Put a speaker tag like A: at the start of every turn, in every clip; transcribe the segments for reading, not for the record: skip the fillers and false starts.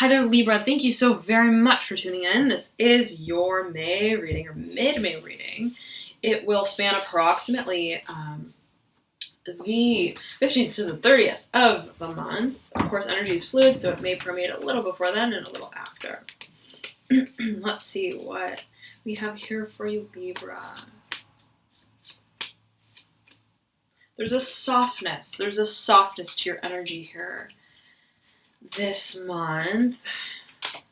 A: Hi there, Libra. Thank you so very much for tuning in. This is your May reading, or mid-May reading. It will span approximately the 15th to the 30th of the month. Of course, energy is fluid, so it may permeate a little before then and a little after. Let's see what we have here for you, Libra. There's a softness. There's a softness to your energy here. This month,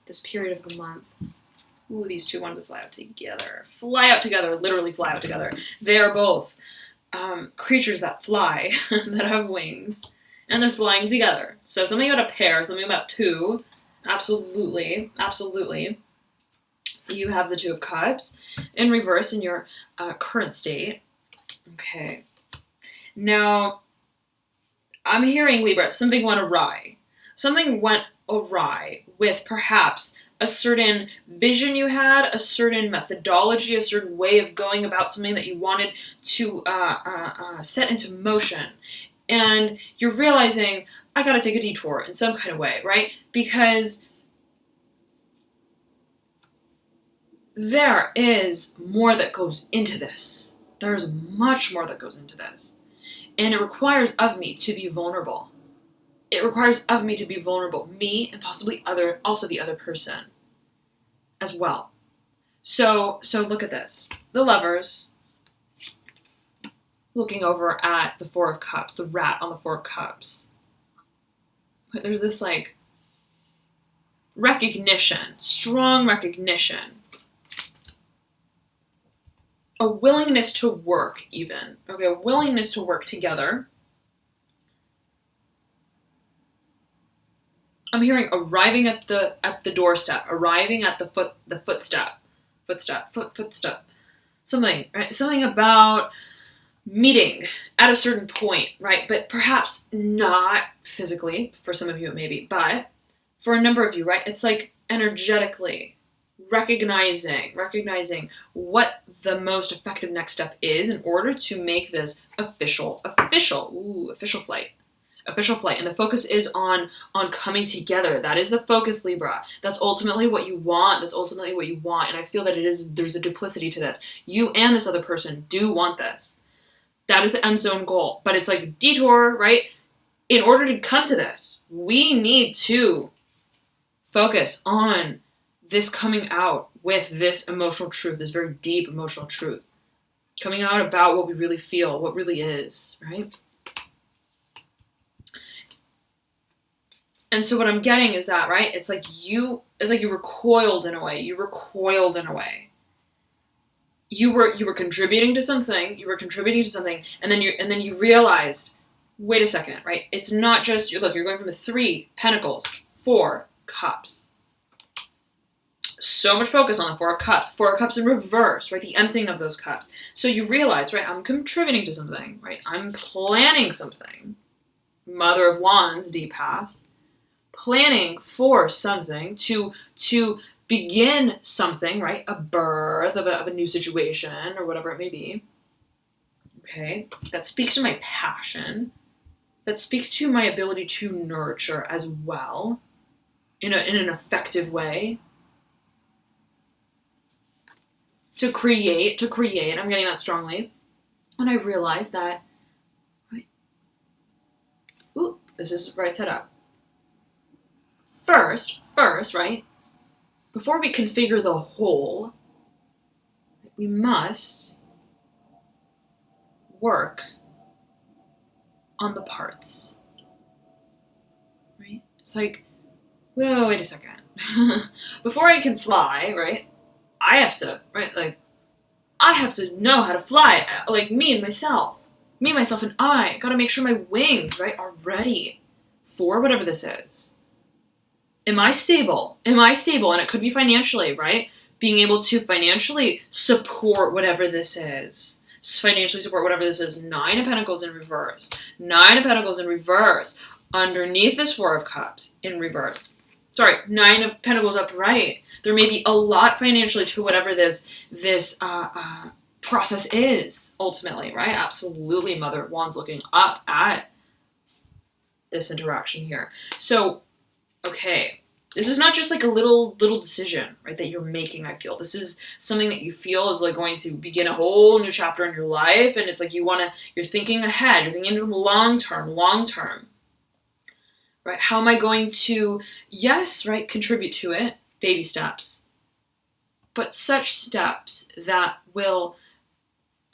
A: this period of the month. Ooh, these two wanted to fly out together. Fly out together, literally fly out together. They are both creatures that fly, that have wings, and they're flying together. So something about a pair, something about two. Absolutely, absolutely. You have the Two of Cups in reverse in your current state. Okay. Now, I'm hearing, Libra, something went awry. Something went awry with perhaps a certain vision you had, a certain methodology, a certain way of going about something that you wanted to set into motion. And you're realizing, I gotta take a detour in some kind of way, right? Because there is more that goes into this. There's much more that goes into this. And it requires of me to be vulnerable. It requires of me to be vulnerable, me and possibly also the other person as well. So look at this. The Lovers looking over at the Four of Cups, the rat on the Four of Cups. But there's this like recognition, strong recognition, a willingness to work even, okay, a willingness to work together. I'm hearing arriving at the doorstep, arriving at the footstep, something, right? Something about meeting at a certain point, right? But perhaps not physically, for some of you it may be, but for a number of you, right? It's like energetically recognizing what the most effective next step is in order to make this official flight. And the focus is on coming together. That is the focus, Libra. That's ultimately what you want. And I feel that there's a duplicity to this. You and this other person do want this. That is the end zone goal. But it's like a detour, right? In order to come to this, we need to focus on this coming out with this emotional truth, this very deep emotional truth. Coming out about what we really feel, what really is, right? And so what I'm getting is that, right? It's like you recoiled in a way. You were contributing to something. And then you realized, wait a second, right? It's not just you're going from the 3 Pentacles, 4 Cups. So much focus on the 4 of Cups. 4 of Cups in reverse, right? The emptying of those cups. So you realize, right? I'm contributing to something, right? I'm planning something. Mother of Wands, deep past. Planning for something to begin something, right? A birth of a new situation or whatever it may be. Okay, that speaks to my passion. That speaks to my ability to nurture as well in an effective way. To create. I'm getting that strongly, and I realize that. Right. Ooh, this is right set up. First, right, before we configure the whole, we must work on the parts, right? It's like, whoa, wait a second. Before I can fly, right, I have to know how to fly, like me and myself and I gotta make sure my wings, right, are ready for whatever this is. Am I stable? And it could be financially, right? Being able to financially support whatever this is. 9 of Pentacles in reverse. Underneath this 4 of Cups in reverse. Sorry, 9 of Pentacles upright. There may be a lot financially to whatever this process is, ultimately, right? Absolutely, Mother of Wands looking up at this interaction here. So, okay, This is not just like a little decision, right, that you're making, I feel. This is something that you feel is like going to begin a whole new chapter in your life, and it's like you're thinking ahead, you're thinking into the long term, right? How am I going to, yes, right, contribute to it? Baby steps. But such steps that will,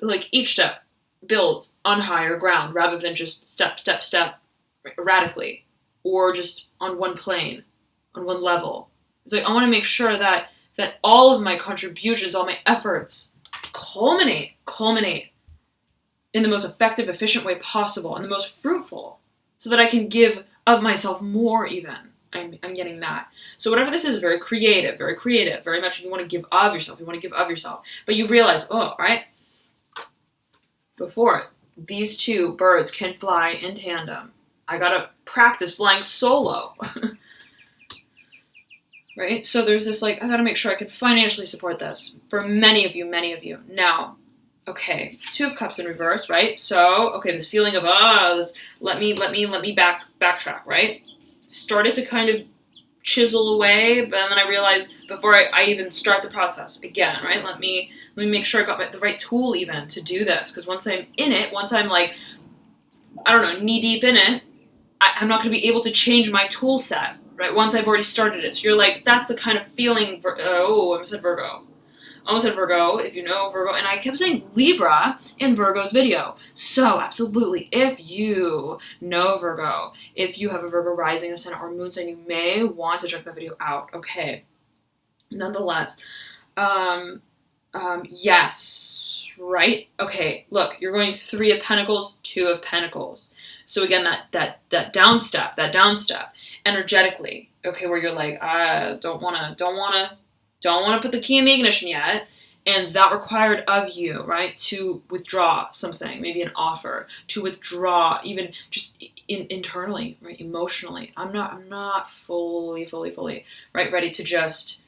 A: like, each step builds on higher ground rather than just step, erratically, or just on one plane, on one level. It's like I want to make sure that all of my contributions, all my efforts culminate in the most effective, efficient way possible and the most fruitful, so that I can give of myself more even. I'm getting that. So whatever this is, very creative, very much you want to give of yourself. But you realize, oh, right, before these two birds can fly in tandem, I gotta practice flying solo. Right? So there's this, like, I gotta make sure I can financially support this for many of you. Now, okay, Two of Cups in reverse, right? So, okay, this feeling of, let me backtrack, right? Started to kind of chisel away, but then I realized before I even start the process again, right? Let me make sure I got the right tool even to do this, because once I'm in it, once I'm like, I don't know, knee deep in it, I'm not going to be able to change my tool set, right? Once I've already started it. So you're like, that's the kind of feeling, I almost said Virgo. If you know Virgo, and I kept saying Libra in Virgo's video. So absolutely, if you know Virgo, if you have a Virgo rising, ascendant, or moon sign, you may want to check that video out. Okay. Nonetheless, yes, right? Okay, look, you're going Three of Pentacles, Two of Pentacles. So again, that down step, energetically, okay, where you're like, I don't wanna put the key in the ignition yet, and that required of you, right, to withdraw something, maybe an offer, to withdraw even just internally, right, emotionally. I'm not fully, right, ready to just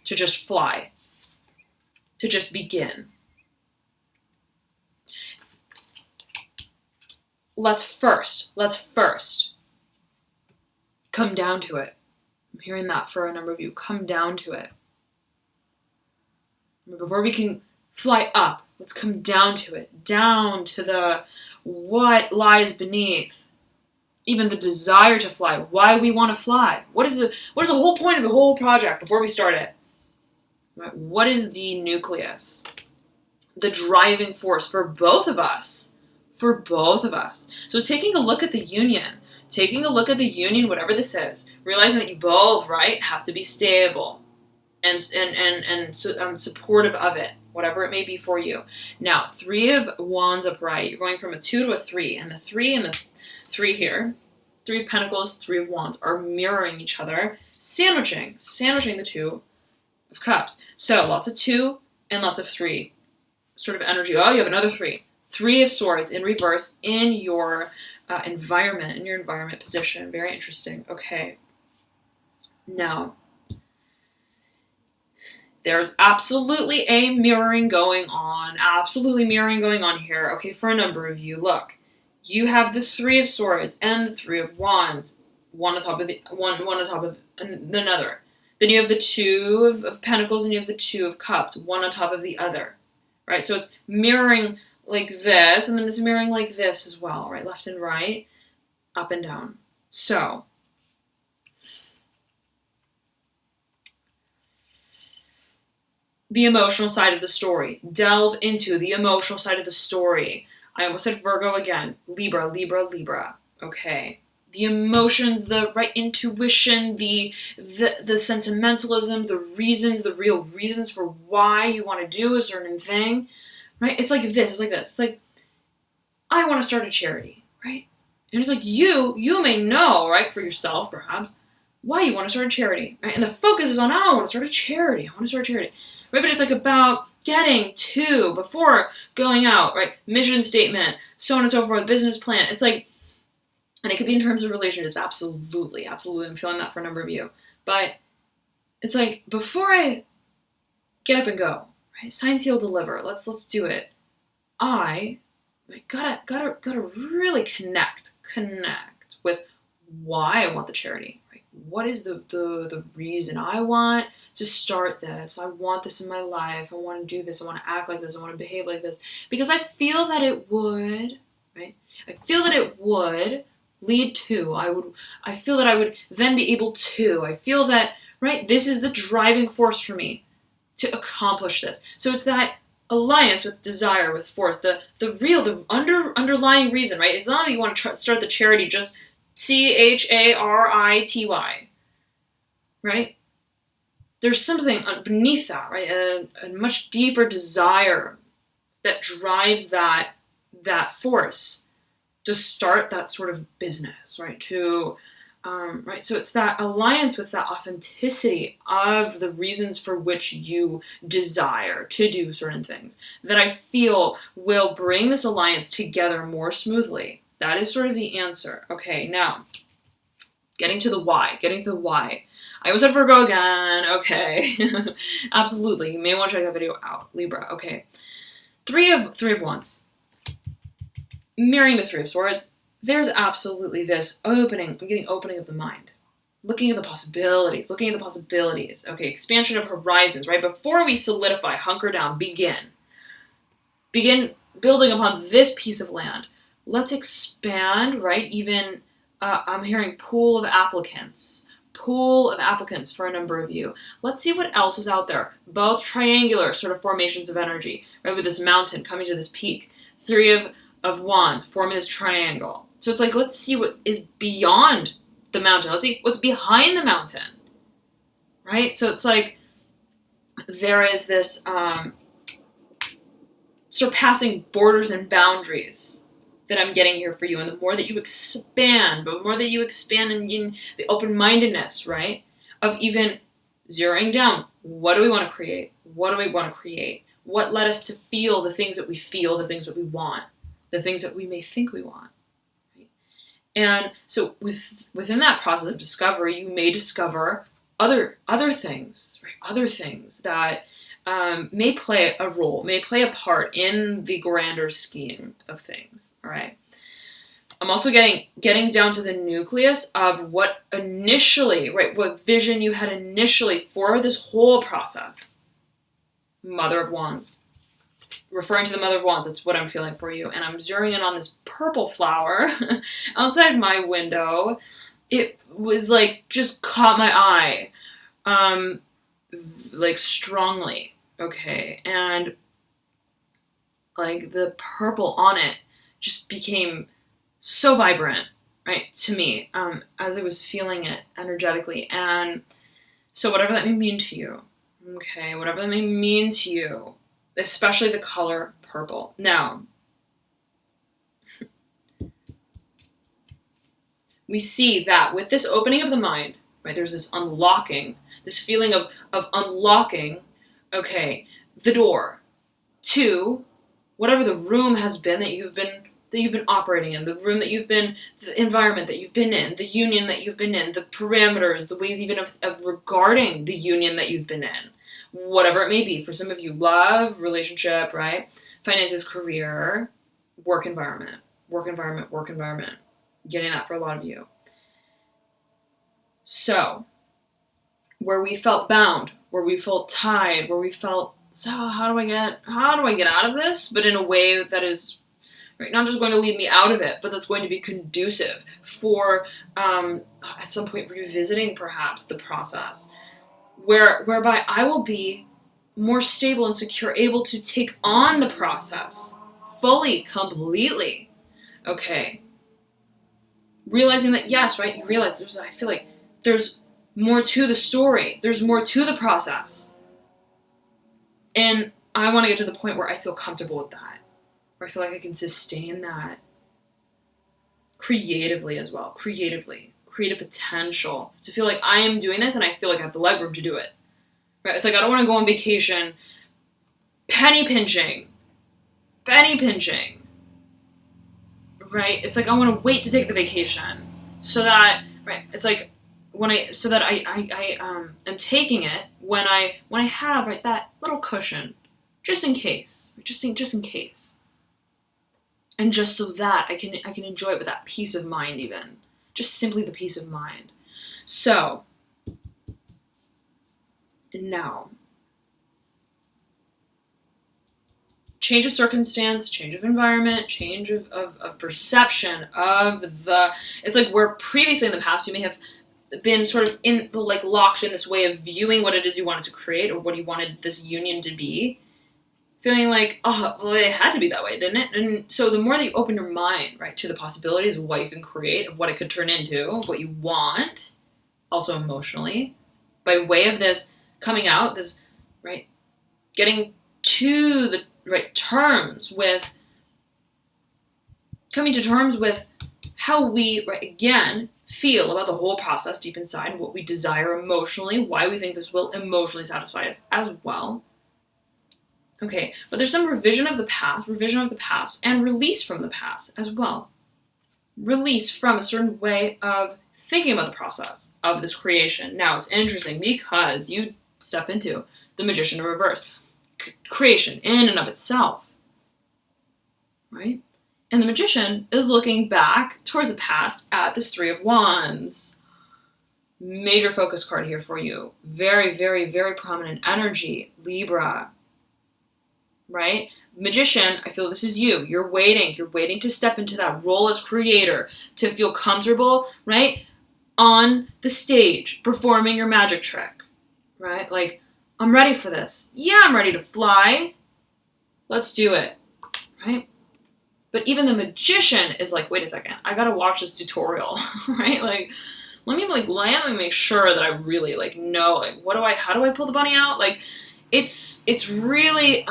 A: fly, to just begin. Let's first come down to it. I'm hearing that for a number of you. Come down to it. Before we can fly up, let's come down to it. Down to the what lies beneath. Even the desire to fly. Why we want to fly. What is the whole point of the whole project before we start it? Right? What is the nucleus? The driving force for both of us. So taking a look at the union, whatever this is, realizing that you both, right, have to be stable and supportive of it, whatever it may be for you. Now, Three of Wands upright, you're going from a 2 to a 3, and the 3 here, Three of Pentacles, Three of Wands, are mirroring each other, sandwiching the Two of Cups. So lots of 2 and lots of 3 sort of energy. Oh, you have another 3. Three of Swords in reverse in your environment, position. Very interesting. Okay. Now, there's absolutely a mirroring going on here. Okay, for a number of you. Look, you have the Three of Swords and the Three of Wands, one on top of another. Then you have the Two of Pentacles and you have the Two of Cups, one on top of the other. Right? So it's mirroring like this, and then it's mirroring like this as well, right? Left and right, up and down. So, the emotional side of the story. Delve into the emotional side of the story. I almost said Virgo again. Libra. Okay. The emotions, the right intuition, the sentimentalism, the real reasons for why you want to do a certain thing. Right? It's like this. It's like, I want to start a charity, right? And it's like you may know, right, for yourself perhaps, why you want to start a charity, right? And the focus is on, I want to start a charity. Right? But it's like about getting to, before going out, right? Mission statement, so on and so forth, business plan. It's like, and it could be in terms of relationships, absolutely. I'm feeling that for a number of you. But it's like, before I get up and go, right? Sign, seal, deliver. Let's do it. I gotta really connect with why I want the charity, right? what is the reason I want to start this? I want this in my life. I want to do this. I want to act like this. I want to behave like this. Because I feel that it would, right? I feel that it would lead to, I feel that I would then be able to, I feel that, right, this is the driving force for me to accomplish this. So it's that alliance with desire, with force, the underlying reason, right? It's not that you want to start the charity just CHARITY, right? There's something beneath that, right? A much deeper desire that drives that force to start that sort of business, right? Right. So it's that alliance with that authenticity of the reasons for which you desire to do certain things that I feel will bring this alliance together more smoothly. That is sort of the answer. Okay, now, getting to the why. I was at Virgo again. Okay. Absolutely. You may want to check that video out. Libra. Okay. Three of Wands. Mirroring the Three of Swords, there's absolutely this opening. I'm getting opening of the mind. Looking at the possibilities. Okay, expansion of horizons, right? Before we solidify, hunker down, begin building upon this piece of land. Let's expand, right? Even, I'm hearing pool of applicants for a number of you. Let's see what else is out there. Both triangular sort of formations of energy, right? With this mountain coming to this peak. Three of Wands forming this triangle. So it's like, let's see what is beyond the mountain. Let's see what's behind the mountain, right? So it's like there is this surpassing borders and boundaries that I'm getting here for you. And the more that you expand, in the open-mindedness, right, of even zeroing down, what do we want to create? What led us to feel the things that we feel, the things that we want, the things that we may think we want? Right? And so within that process of discovery, you may discover other things, right? Other things that may play a role, may play a part in the grander scheme of things, all right? I'm also getting down to the nucleus of what initially, right, what vision you had initially for this whole process. Mother of Wands. Referring to the Mother of Wands, that's what I'm feeling for you. And I'm zeroing in on this purple flower outside my window. It was like, just caught my eye, like strongly. Okay, and like the purple on it just became so vibrant, right, to me, as I was feeling it energetically. And so whatever that may mean to you, okay, whatever that may mean to you, especially the color purple. Now, we see that with this opening of the mind, right, there's this unlocking, this feeling of unlocking, okay, the door to whatever the room has been that you've been operating in, the room that you've been, the environment that you've been in, the union that you've been in, the parameters, the ways even of regarding the union that you've been in, whatever it may be. For some of you, love, relationship, right? Finances, career, work environment. Getting that for a lot of you. So, where we felt bound, where we felt tied, where we felt, so how do I get out of this? But in a way that is, right, not just going to lead me out of it, but that's going to be conducive for, at some point, revisiting perhaps the process, whereby I will be more stable and secure, able to take on the process fully, completely. Okay. Realizing that, yes, right, you realize I feel like there's more to the story. There's more to the process. And I want to get to the point where I feel comfortable with that, where I feel like I can sustain that creatively as well. Create a potential to feel like I am doing this and I feel like I have the legroom to do it. Right? It's like I don't want to go on vacation penny pinching. Right? It's like I want to wait to take the vacation so that, right, it's like I am taking it when I have, right, that little cushion, just in case, just in case, and just so that I can enjoy it with that peace of mind, even just simply the peace of mind. So, now, change of circumstance, change of environment, change of perception of the, it's like where previously in the past you may have been sort of in, like, locked in this way of viewing what it is you wanted to create or what you wanted this union to be, feeling like, oh, well, it had to be that way, didn't it? And so the more that you open your mind, right, to the possibilities of what you can create, of what it could turn into, of what you want, also emotionally, by way of this coming out, this, right, getting to the right terms with, coming to terms with how we, right, again, feel about the whole process deep inside, what we desire emotionally, why we think this will emotionally satisfy us as well. Okay, but there's some revision of the past, and release from the past as well. Release from a certain way of thinking about the process of this creation. Now, it's interesting because you step into the Magician in reverse. Creation in and of itself, right? And the Magician is looking back towards the past at this Three of Wands. Major focus card here for you. Very, very, very prominent energy, Libra, right? Magician, I feel this is you. You're waiting to step into that role as creator, to feel comfortable, right? On the stage, performing your magic trick, right? Like, I'm ready for this. Yeah, I'm ready to fly. Let's do it, right? But even the Magician is like, wait a second, I gotta watch this tutorial, right? Like, let me make sure that I really, like, know, like, how do I pull the bunny out? Like, it's really,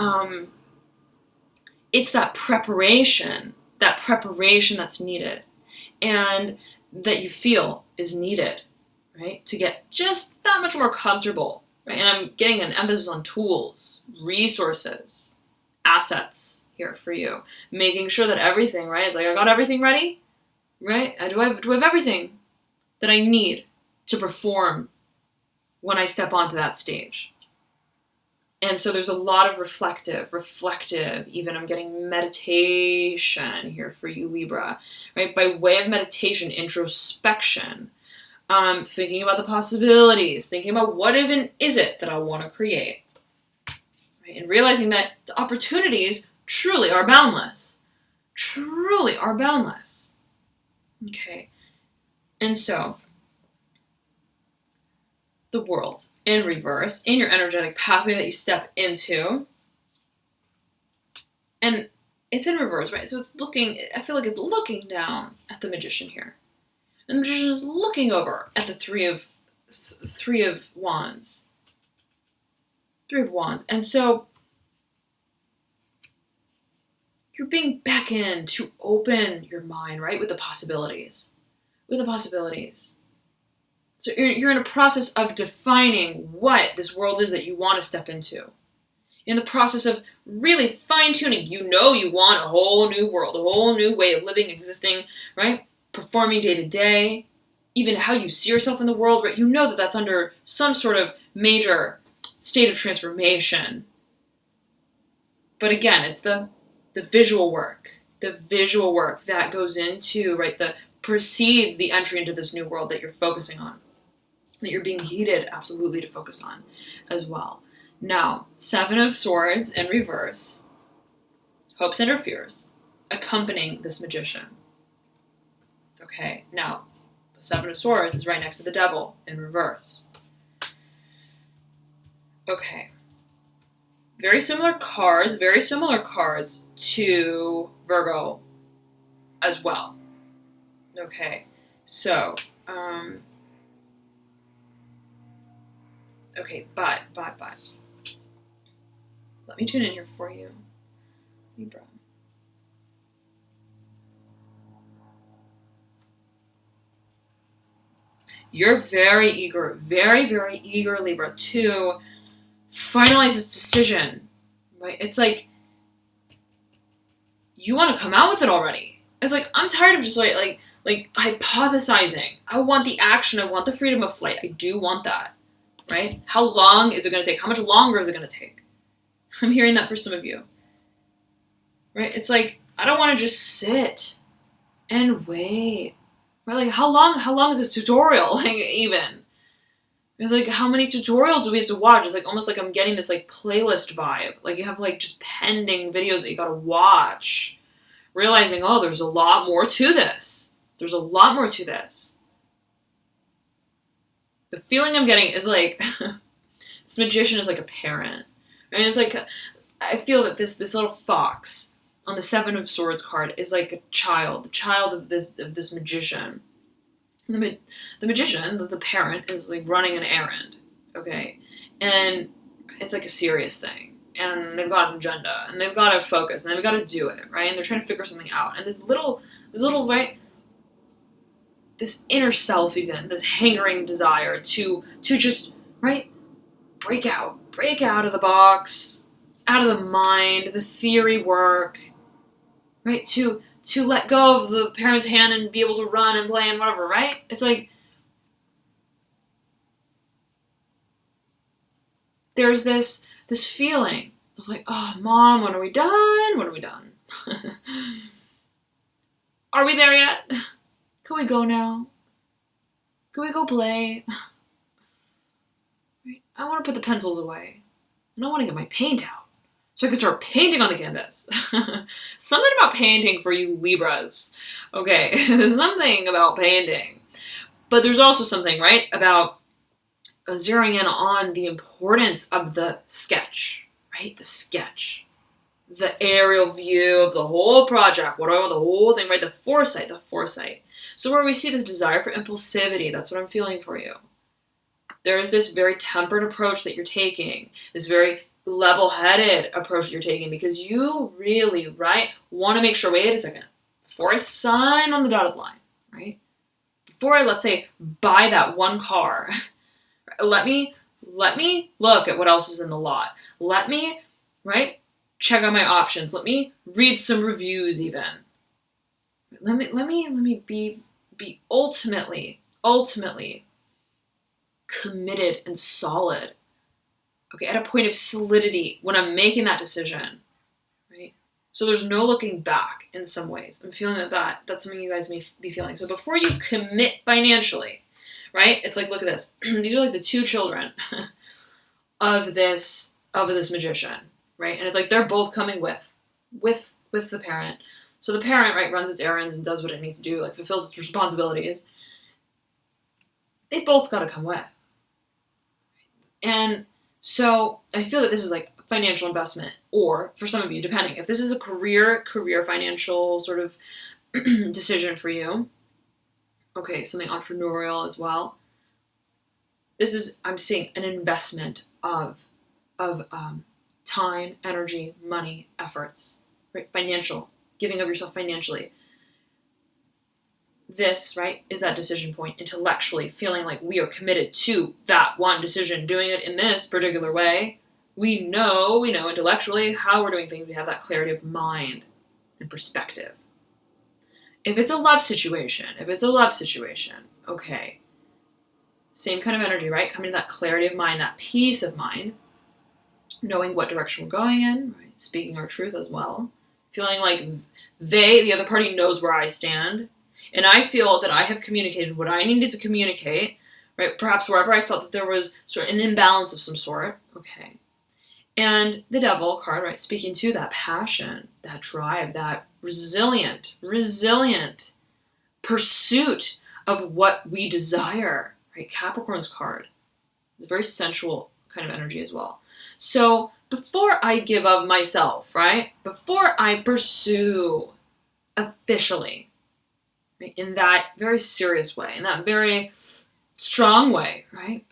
A: it's that preparation that's needed and that you feel is needed, right? To get just that much more comfortable. Right? And I'm getting an emphasis on tools, resources, assets here for you. Making sure that everything, right? It's like, I got everything ready, right? Do I have everything that I need to perform when I step onto that stage? And so there's a lot of reflective, even I'm getting meditation here for you, Libra, right? By way of meditation, introspection, thinking about the possibilities, thinking about what even is it that I want to create, right? And realizing that the opportunities truly are boundless. Okay. And so, the world in reverse, in your energetic pathway that you step into, and it's in reverse, right? So I feel like it's looking down at the Magician here. And the Magician is looking over at the Three of Wands. And so you're being beckoned to open your mind, right? With the possibilities. So you're in a process of defining what this world is that you want to step into. In the process of really fine-tuning, you want a whole new world, a whole new way of living, existing, right? Performing day to day, even how you see yourself in the world, right? You know that that's under some sort of major state of transformation. But again, it's the visual work that goes into, right, that precedes the entry into this new world that you're focusing on, that you're being heated absolutely to focus on as well. Now, Seven of Swords in reverse, hopes and or fears, accompanying this Magician. Okay, now, the Seven of Swords is right next to the Devil in reverse. Okay. Very similar cards to Virgo as well. Okay, so, okay, but. Let me tune in here for you, Libra. You're very eager, very, very eager, Libra, to finalize this decision, right? It's like, you want to come out with it already. It's like, I'm tired of just like hypothesizing. I want the action. I want the freedom of flight. I do want that, right? How long is it going to take? How much longer is it going to take? I'm hearing that for some of you, right? It's like, I don't want to just sit and wait. Right? Like, how long is this tutorial? Like, even. It's like, how many tutorials do we have to watch? It's like, almost like I'm getting this, like, playlist vibe. Like, you have, like, just pending videos that you gotta watch. Realizing, oh, there's a lot more to this. There's a lot more to this. The feeling I'm getting is, like, this magician is like a parent. And it's like, I feel that this little fox on the Seven of Swords card is like a child. The child of this magician. The magician, the parent, is like running an errand, okay? And it's like a serious thing. And they've got an agenda, and they've got to focus, and they've got to do it, right? And they're trying to figure something out. And this little, right, this inner self even, this hankering desire to just, right, break out of the box, out of the mind, the theory work, right, to let go of the parent's hand and be able to run and play and whatever, right? It's like, there's this feeling of like, oh, Mom, when are we done? When are we done? Are we there yet? Can we go now? Can we go play? I want to put the pencils away. And I want to get my paint out so I can start painting on the canvas. Something about painting for you Libras. Okay, there's something about painting. But there's also something, right, about zeroing in on the importance of the sketch, right? The sketch. The aerial view of the whole project. What do I want the whole thing, right? The foresight. So where we see this desire for impulsivity, that's what I'm feeling for you. There is this very tempered approach that you're taking, this very level-headed approach that you're taking, because you really, right, want to make sure, wait a second, before I sign on the dotted line, right, before I, let's say, buy that one car, let me look at what else is in the lot. Let me, right, check out my options. Let me read some reviews even. Let me be ultimately committed and solid. Okay, at a point of solidity when I'm making that decision, right? So there's no looking back in some ways. I'm feeling that's something you guys may be feeling. So before you commit financially, right? It's like, look at this. These are like the two children of this magician, right? And it's like they're both coming with the parent. So the parent, right, runs its errands and does what it needs to do, like fulfills its responsibilities. They both got to come with. And so I feel that this is like financial investment, or for some of you, depending, if this is a career financial sort of decision for you, okay, something entrepreneurial as well. This is, I'm seeing an investment of time, energy, money, efforts, right? Financial, giving of yourself financially. This, right, is that decision point intellectually, feeling like we are committed to that one decision, doing it in this particular way. We know intellectually how we're doing things. We have that clarity of mind and perspective. If it's a love situation, okay, same kind of energy, right? Coming to that clarity of mind, that peace of mind, knowing what direction we're going in, right? Speaking our truth as well, feeling like the other party knows where I stand. And I feel that I have communicated what I needed to communicate, right? Perhaps wherever I felt that there was sort of an imbalance of some sort, okay. And the Devil card, right, speaking to that passion, that drive, that resilient pursuit of what we desire, right? Capricorn's card. It's a very sensual kind of energy as well. So before I give of myself, right, before I pursue officially, in that very serious way, in that very strong way, right?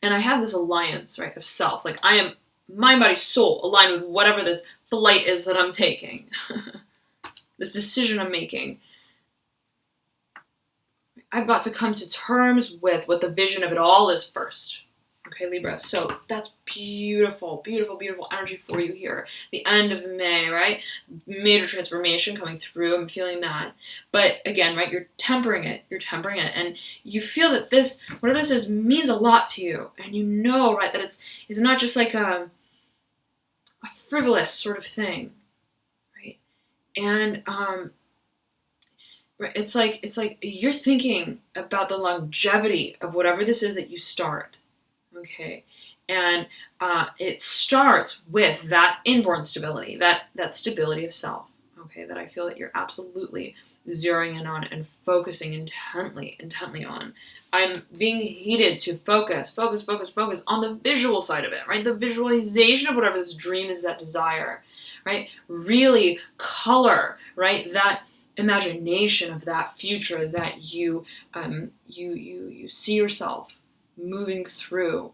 A: And I have this alliance, right, of self. Like I am mind, body, soul aligned with whatever this flight is that I'm taking, this decision I'm making. I've got to come to terms with what the vision of it all is first. Okay, Libra. So that's beautiful energy for you here. The end of May, right? Major transformation coming through. I'm feeling that. But again, right, you're tempering it. And you feel that this, whatever this is, means a lot to you. And you know, right, that it's not just like a frivolous sort of thing, right? And Right? It's like you're thinking about the longevity of whatever this is that you start. Okay. And it starts with that inborn stability, that stability of self. Okay, that I feel that you're absolutely zeroing in on and focusing intently on. I'm being heated to focus on the visual side of it, right? The visualization of whatever this dream is, that desire, right? Really color, right? That imagination of that future that you see yourself moving through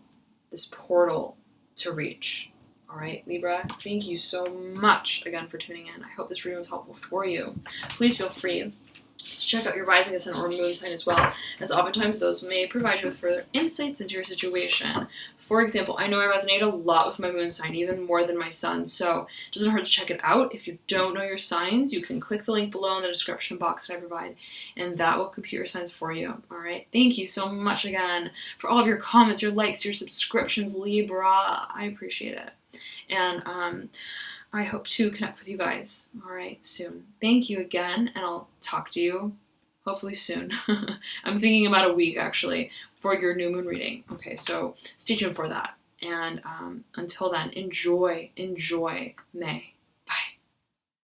A: this portal to reach. All right, Libra, thank you so much again for tuning in. I hope this reading was helpful for you. Please feel free to check out your rising, ascendant, or moon sign as well, as oftentimes those may provide you with further insights into your situation. For example, I know I resonate a lot with my moon sign, even more than my sun, so it doesn't hurt to check it out. If you don't know your signs, you can click the link below in the description box that I provide, and that will compute your signs for you. All right, thank you so much again for all of your comments, your likes, your subscriptions, Libra. I appreciate it. And I hope to connect with you guys, all right, soon. Thank you again, and I'll talk to you hopefully soon. I'm thinking about a week, actually, for your new moon reading. Okay, so stay tuned for that. And until then, enjoy May.